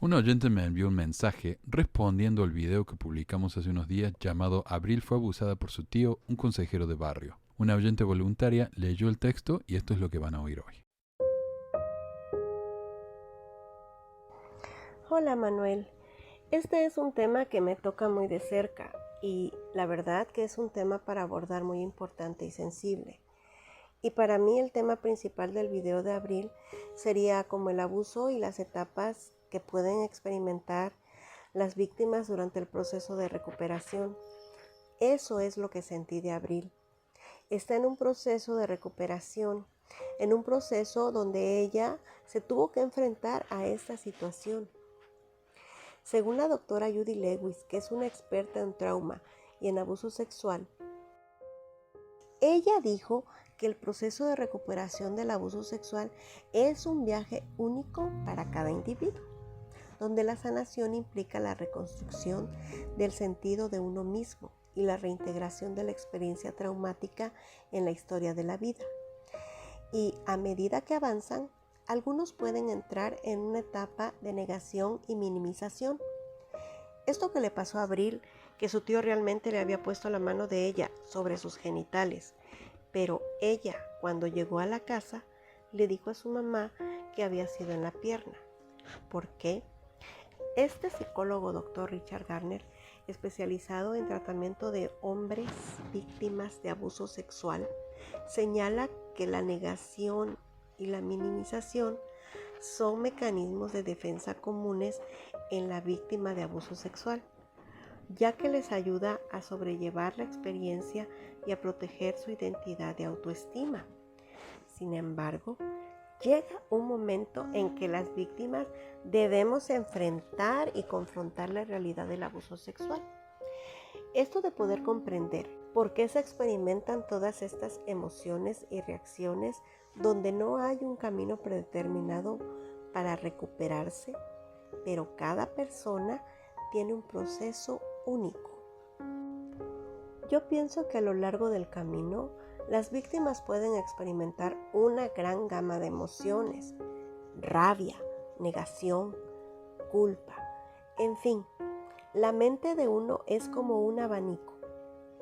Un oyente me envió un mensaje respondiendo al video que publicamos hace unos días llamado Abril fue abusada por su tío, un consejero de barrio. Una oyente voluntaria leyó el texto y esto es lo que van a oír hoy. Hola Manuel, este es un tema que me toca muy de cerca y la verdad que es un tema para abordar muy importante y sensible. Y para mí el tema principal del video de Abril sería como el abuso y las etapas que pueden experimentar las víctimas durante el proceso de recuperación. Eso es lo que sentí de Abril. Está en un proceso de recuperación, en un proceso donde ella se tuvo que enfrentar a esta situación. Según la doctora Judy Lewis, que es una experta en trauma y en abuso sexual, ella dijo que el proceso de recuperación del abuso sexual es un viaje único para cada individuo, donde la sanación implica la reconstrucción del sentido de uno mismo y la reintegración de la experiencia traumática en la historia de la vida. Y a medida que avanzan, algunos pueden entrar en una etapa de negación y minimización. Esto que le pasó a Abril, que su tío realmente le había puesto la mano de ella sobre sus genitales, pero ella, cuando llegó a la casa, le dijo a su mamá que había sido en la pierna. ¿Por qué? Este psicólogo, doctor Richard Garner, especializado en tratamiento de hombres víctimas de abuso sexual, señala que la negación y la minimización son mecanismos de defensa comunes en la víctima de abuso sexual, ya que les ayuda a sobrellevar la experiencia y a proteger su identidad de autoestima. Sin embargo, llega un momento en que las víctimas debemos enfrentar y confrontar la realidad del abuso sexual. Esto de poder comprender por qué se experimentan todas estas emociones y reacciones donde no hay un camino predeterminado para recuperarse, pero cada persona tiene un proceso único. Yo pienso que a lo largo del camino, las víctimas pueden experimentar una gran gama de emociones: rabia, negación, culpa, en fin. La mente de uno es como un abanico,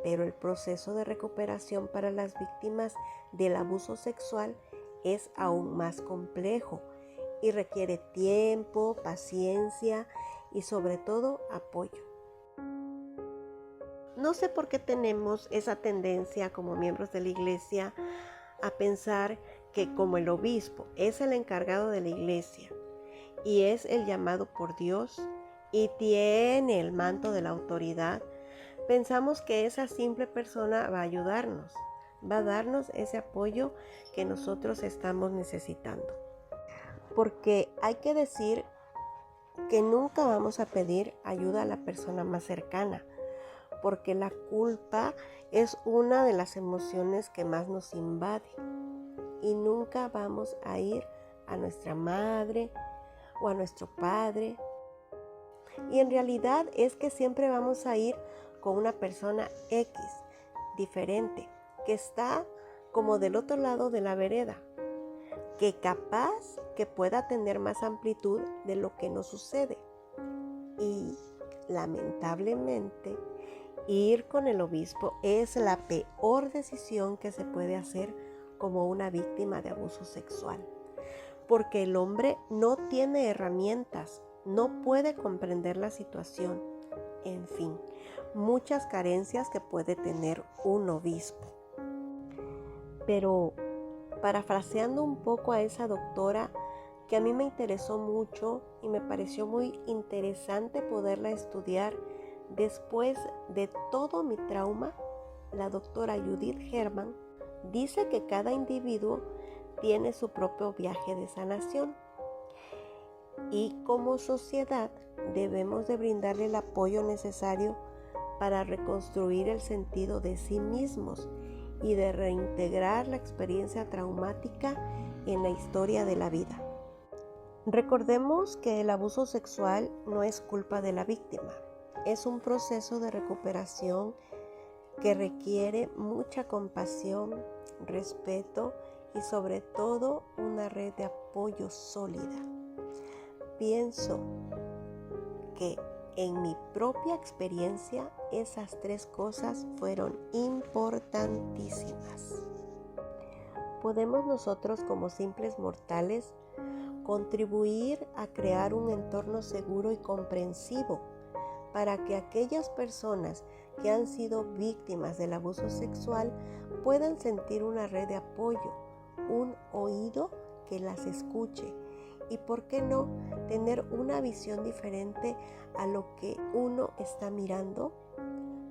pero el proceso de recuperación para las víctimas del abuso sexual es aún más complejo y requiere tiempo, paciencia y sobre todo apoyo. No sé por qué tenemos esa tendencia como miembros de la iglesia a pensar que como el obispo es el encargado de la iglesia y es el llamado por Dios y tiene el manto de la autoridad, pensamos que esa simple persona va a ayudarnos, va a darnos ese apoyo que nosotros estamos necesitando. Porque hay que decir que nunca vamos a pedir ayuda a la persona más cercana, porque la culpa es una de las emociones que más nos invade y nunca vamos a ir a nuestra madre o a nuestro padre. Y en realidad es que siempre vamos a ir con una persona X, diferente, que está como del otro lado de la vereda, que capaz que pueda tener más amplitud de lo que nos sucede. Y lamentablemente, ir con el obispo es la peor decisión que se puede hacer como una víctima de abuso sexual, porque el hombre no tiene herramientas, no puede comprender la situación, en fin, muchas carencias que puede tener un obispo. Pero parafraseando un poco a esa doctora que a mí me interesó mucho y me pareció muy interesante poderla estudiar después de todo mi trauma, la doctora Judith Herman dice que cada individuo tiene su propio viaje de sanación y como sociedad debemos de brindarle el apoyo necesario para reconstruir el sentido de sí mismos y de reintegrar la experiencia traumática en la historia de la vida. Recordemos que el abuso sexual no es culpa de la víctima, es un proceso de recuperación que requiere mucha compasión, respeto y sobre todo una red de apoyo sólida. Pienso porque en mi propia experiencia esas 3 cosas fueron importantísimas. ¿Podemos nosotros como simples mortales contribuir a crear un entorno seguro y comprensivo para que aquellas personas que han sido víctimas del abuso sexual puedan sentir una red de apoyo, un oído que las escuche y, por qué no, tener una visión diferente a lo que uno está mirando?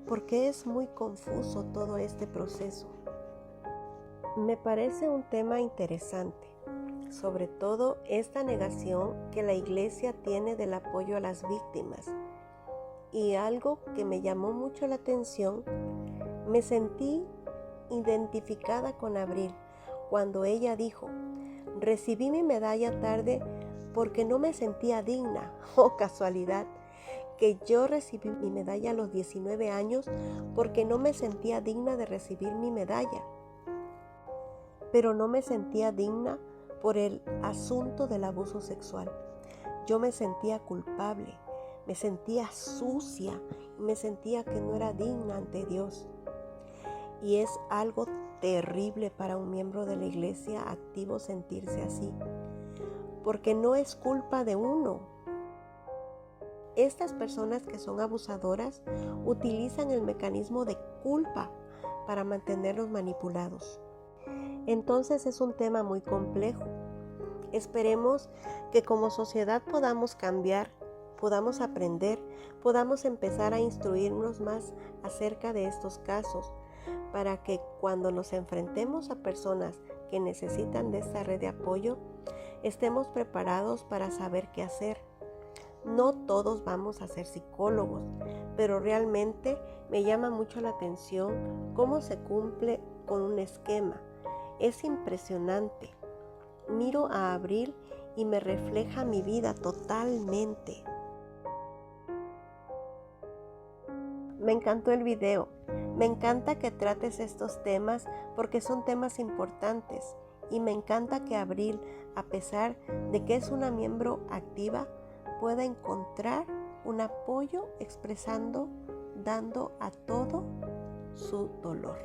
Porque es muy confuso todo este proceso. Me parece un tema interesante, sobre todo esta negación que la Iglesia tiene del apoyo a las víctimas. Y algo que me llamó mucho la atención, me sentí identificada con Abril cuando ella dijo: recibí mi medalla tarde porque no me sentía digna. Oh, casualidad, que yo recibí mi medalla a los 19 años porque no me sentía digna de recibir mi medalla. Pero no me sentía digna por el asunto del abuso sexual. Yo me sentía culpable, me sentía sucia y me sentía que no era digna ante Dios. Y es algo terrible para un miembro de la iglesia activo sentirse así, porque no es culpa de uno. Estas personas que son abusadoras utilizan el mecanismo de culpa para mantenerlos manipulados. Entonces es un tema muy complejo. Esperemos que como sociedad podamos cambiar, podamos aprender, podamos empezar a instruirnos más acerca de estos casos, para que cuando nos enfrentemos a personas que necesitan de esta red de apoyo, estemos preparados para saber qué hacer. No todos vamos a ser psicólogos, pero realmente me llama mucho la atención cómo se cumple con un esquema. Es impresionante. Miro a Abril y me refleja mi vida totalmente. Me encantó el video. Me encanta que trates estos temas porque son temas importantes. Y me encanta que Abril, a pesar de que es una miembro activa, pueda encontrar un apoyo expresando, dando a todo su dolor.